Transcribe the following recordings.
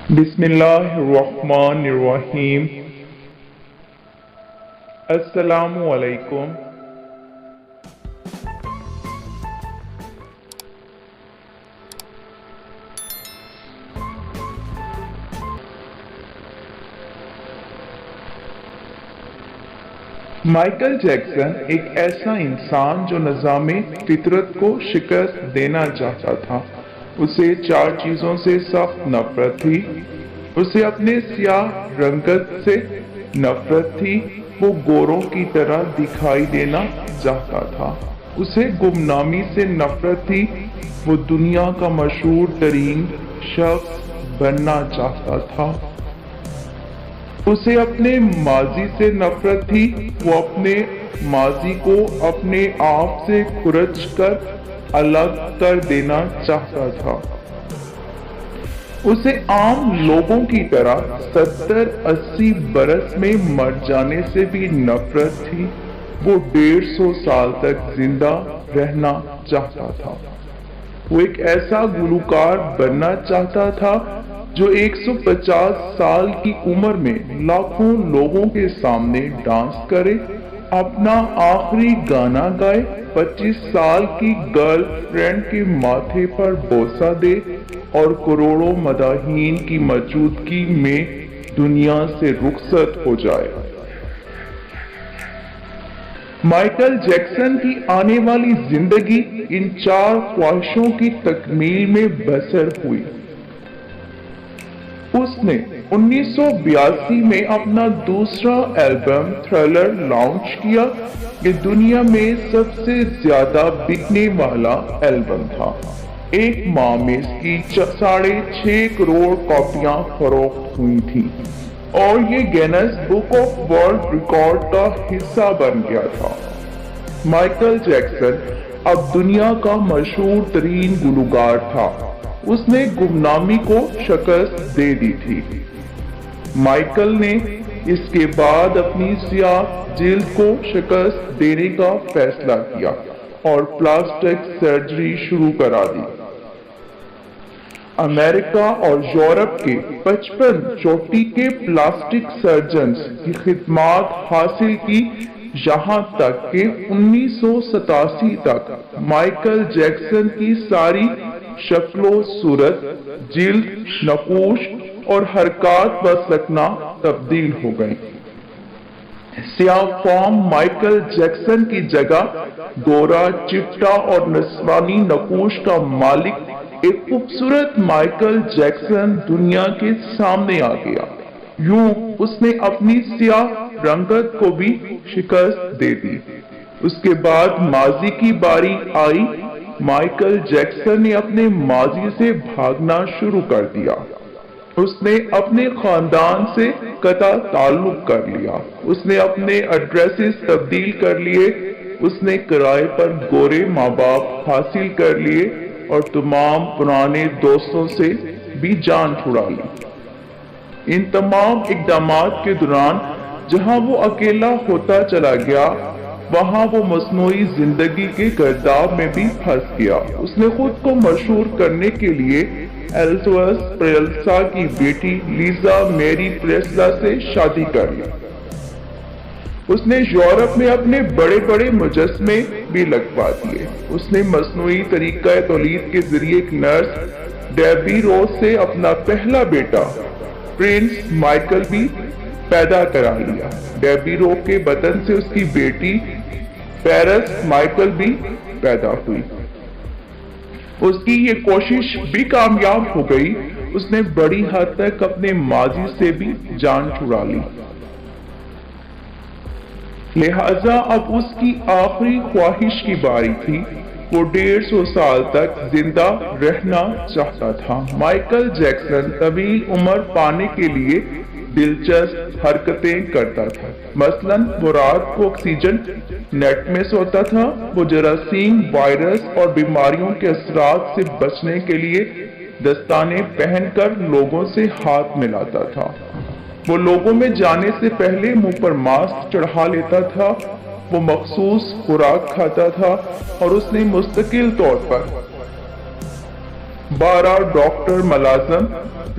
बिस्मिल्लाहिर्रहमानिर्रहीम। अस्सलामु अलैकुम। माइकल जैक्सन एक ऐसा इंसान जो निज़ामे फितरत को शिकस्त देना चाहता था। उसे चार चीजों से सख्त नफरत थी। उसे अपने सियाह रंगत से नफरत थी। वो गोरों की तरह दिखाई देना चाहता था। उसे गुमनामी से नफरत थी। वो दुनिया का मशहूर तरीन शख्स बनना चाहता था। उसे अपने माजी से नफरत थी। वो अपने माजी को अपने आप से खुरच कर अलग कर देना चाहता था। उसे आम लोगों की तरह 70-80 बरस में मर जाने से भी नफरत थी। वो 150 साल तक जिंदा रहना चाहता था। वो एक ऐसा गुलकार बनना चाहता था जो 150 साल की उम्र में लाखों लोगों के सामने डांस करे, अपना आखिरी गाना गाए, 25 साल की गर्लफ्रेंड के माथे पर बोसा दे और करोड़ों मदाहीन की मौजूदगी में दुनिया से रुखसत हो जाए। माइकल जैक्सन की आने वाली जिंदगी इन चार ख्वाहिशों की तकमील में बसर हुई। उसने 1982 में अपना दूसरा एल्बम थ्रिलर लॉन्च किया। ये दुनिया में सबसे ज्यादा बिकने वाला एल्बम था। एक माह में इसकी 6.5 करोड़ कॉपियां फरोख्त हुई थी और ये Guinness book of world record का हिस्सा बन गया था। माइकल जैक्सन अब दुनिया का मशहूर तरीन गुलकार था। उसने गुमनामी को शिकस्त दे दी थी। माइकल ने इसके बाद अपनी सियाह जिल्द को शिकस्त देने का फैसला किया और प्लास्टिक सर्जरी शुरू करा दी। अमेरिका और यूरोप के 55 चोटी के प्लास्टिक सर्जन्स की खिदमत हासिल की, यहाँ तक कि 1987 तक माइकल जैक्सन की सारी शक्लो सूरत, जिल्द, नकूश और हरकत व सकना तब्दील हो गई। सियाह फॉर्म माइकल जैक्सन की जगह गोरा, चिट्टा और नस्वानी नकूश का मालिक एक खूबसूरत माइकल जैक्सन दुनिया के सामने आ गया। यूं उसने अपनी सियाह रंगत को भी शिकस्त दे दी। उसके बाद माजी की बारी आई। माइकल जैक्सन ने अपने माजी से भागना शुरू कर दिया। उसने अपने खानदान से कता ताल्लुक कर लिया। उसने अपने एड्रेसेस तब्दील कर लिए। उसने किराए पर गोरे माँ बाप हासिल कर लिए और तमाम पुराने दोस्तों से भी जान छुड़ा ली। इन तमाम इक़दामात के दौरान जहां वो अकेला होता चला गया, वहां वो मस्नूई जिंदगी के गर्दाब में भी फंस गया। उसने खुद को मशहूर करने के लिए एल्विस प्रेस्ली की बेटी लीजा मैरी प्रेस्ली से शादी कर ली। उसने यूरोप में अपने बड़े बड़े मुजस्मे भी लगवा दिए। उसने मस्नूई तरीका तौलीद के जरिए एक नर्स डेबी रोज से अपना पहला बेटा प्रिंस माइकल भी पैदा करा लिया। डेबी रो के बतन से उसकी बेटी पेरिस माइकल भी पैदा हुई। उसकी ये कोशिश भी कामयाब हो गई। उसने बड़ी हद तक अपने माजी से भी जान छुड़ा ली। लिहाजा अब उसकी आखिरी ख्वाहिश की बारी थी। वो 150 साल तक जिंदा रहना चाहता था। माइकल जैक्सन तवील उम्र पाने के लिए दिलचस्प हरकतें करता था। मसलन वो रात को ऑक्सीजन नेट में सोता था। वो जरासीम, वायरस और बीमारियों के असरात से बचने के लिए दस्ताने पहनकर लोगों से हाथ मिलाता था। वो लोगों में जाने से पहले मुंह पर मास्क चढ़ा लेता था। वो मखसूस खुराक खाता था और उसने मुस्तकिल तौर पर 12 ڈاکٹر ملازم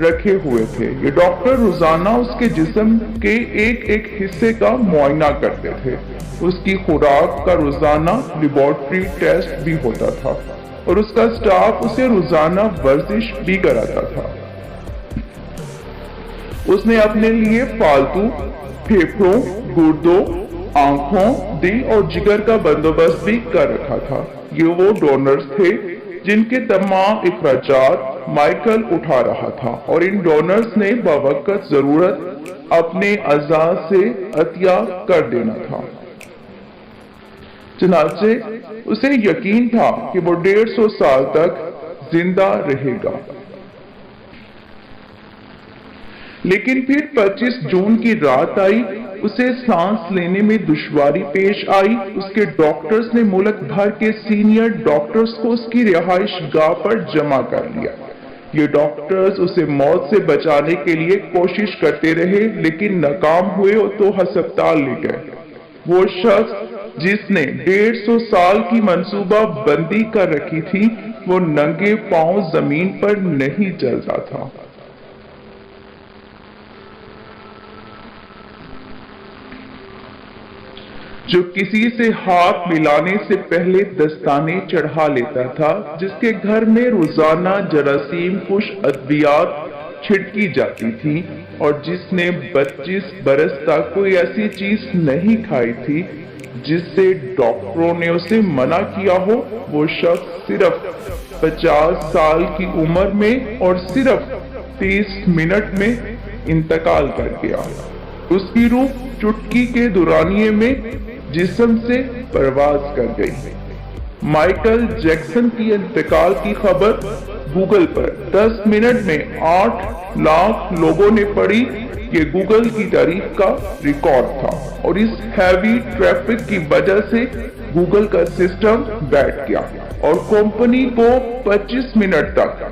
رکھے ہوئے تھے۔ یہ ڈاکٹر روزانہ اس کے جسم کے ایک ایک حصے کا معائنہ کرتے تھے۔ اس کی خوراک کا روزانہ لیبارٹری ٹیسٹ بھی ہوتا تھا اور اس کا سٹاف اسے روزانہ ورزش بھی کراتا تھا۔ اس نے اپنے لیے پالتو پھیپھڑوں، گردوں، آنکھوں، دل اور جگر کا بندوبست بھی کر رکھا تھا۔ یہ وہ ڈونرز تھے جن کے تمام اخراجات مائیکل اٹھا رہا تھا اور ان ڈونرز نے بوقت ضرورت اپنے اعضاء سے عطیہ کر دینا تھا۔ چنانچہ اسے یقین تھا کہ وہ 150 سال تک زندہ رہے گا۔ لیکن پھر 25 جون کی رات آئی، اسے سانس لینے میں دشواری پیش آئی۔ اس کے ڈاکٹرز نے ملک بھر کے سینئر ڈاکٹرز کو اس کی رہائش گاہ پر جمع کر لیا۔ یہ ڈاکٹرز اسے موت سے بچانے کے لیے کوشش کرتے رہے لیکن ناکام ہوئے تو ہسپتال لے گئے۔ وہ شخص جس نے 150 سال کی منصوبہ بندی کر رکھی تھی، وہ ننگے پاؤں زمین پر نہیں چلتا تھا۔ جو کسی سے ہاتھ ملانے سے پہلے دستانے چڑھا لیتا تھا، جس کے گھر میں روزانہ جراثیم کش ادویات چھڑکی جاتی تھی اور جس نے 25 برس تک کوئی ایسی چیز نہیں کھائی تھی جس سے ڈاکٹروں نے اسے منع کیا ہو، وہ شخص صرف 50 سال کی عمر میں اور صرف 30 منٹ میں انتقال کر گیا۔ اس کی روح چٹکی کے دورانیے میں جسم سے پرواز کر گئی۔ مائیکل جیکسن کی انتقال کی خبر گوگل پر 10 منٹ میں 8 لاکھ لوگوں نے پڑھی۔ یہ گوگل کی تاریخ کا ریکارڈ تھا اور اس ہیوی ٹریفک کی وجہ سے گوگل کا سسٹم بیٹھ گیا اور کمپنی کو 25 منٹ تک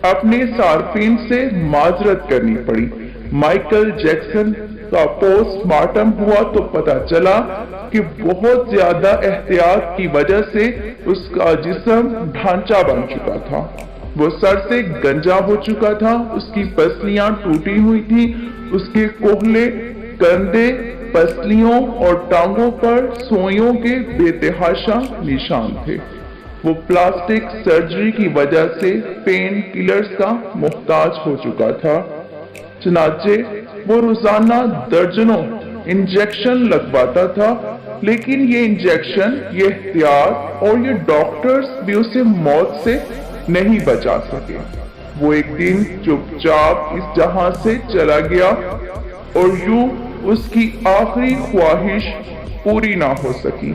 اپنے صارفین سے معذرت کرنی پڑی۔ مائیکل جیکسن کا پوسٹ مارٹم ہوا تو پتہ چلا کہ بہت زیادہ احتیاط کی وجہ سے اس کا جسم ڈھانچہ بن چکا تھا۔ وہ سر سے گنجا ہو چکا تھا، اس کی پسلیاں ٹوٹی ہوئی تھی، اس کے کوہلے، کندھے، پسلیوں اور ٹانگوں پر سوئیوں کے بے تحاشا نشان تھے۔ وہ پلاسٹک سرجری کی وجہ سے پین کلرز کا محتاج ہو چکا تھا۔ چنانچہ وہ روزانہ درجنوں انجیکشن لگواتا تھا، لیکن یہ انجیکشن، یہ احتیاط اور یہ ڈاکٹرز بھی اسے موت سے نہیں بچا سکے۔ وہ ایک دن چپ چاپ اس جہاں سے چلا گیا اور یوں اس کی آخری خواہش پوری نہ ہو سکی۔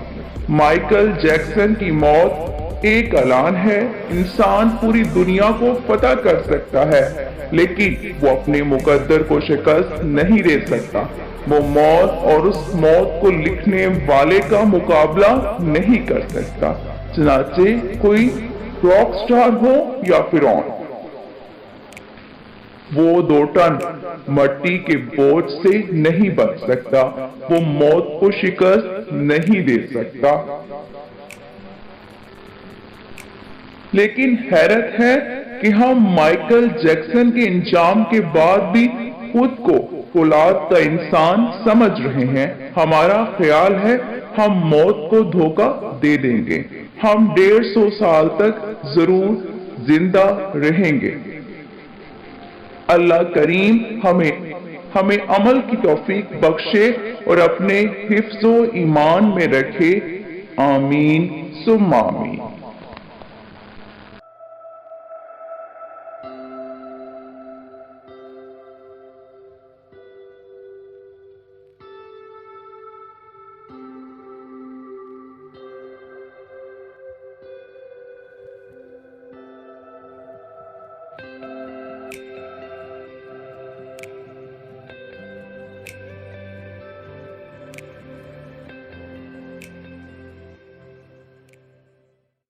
مائیکل جیکسن کی موت ایک اعلان ہے۔ انسان پوری دنیا کو فتح کر سکتا ہے لیکن وہ اپنے مقدر کو شکست نہیں دے سکتا۔ وہ موت اور اس موت کو لکھنے والے کا مقابلہ نہیں کر سکتا، چنانچہ کوئی راک سٹار ہو یا فرعون۔ وہ 2 ٹن مٹی کے بوجھ سے نہیں بچ سکتا، وہ موت کو شکست نہیں دے سکتا۔ لیکن حیرت ہے کہ ہم مائیکل جیکسن کے انجام کے بعد بھی خود کو فولاد کا انسان سمجھ رہے ہیں۔ ہمارا خیال ہے ہم موت کو دھوکہ دے دیں گے، ہم 150 سال تک ضرور زندہ رہیں گے۔ اللہ کریم ہمیں عمل کی توفیق بخشے اور اپنے حفظ و ایمان میں رکھے، آمین ثم آمین۔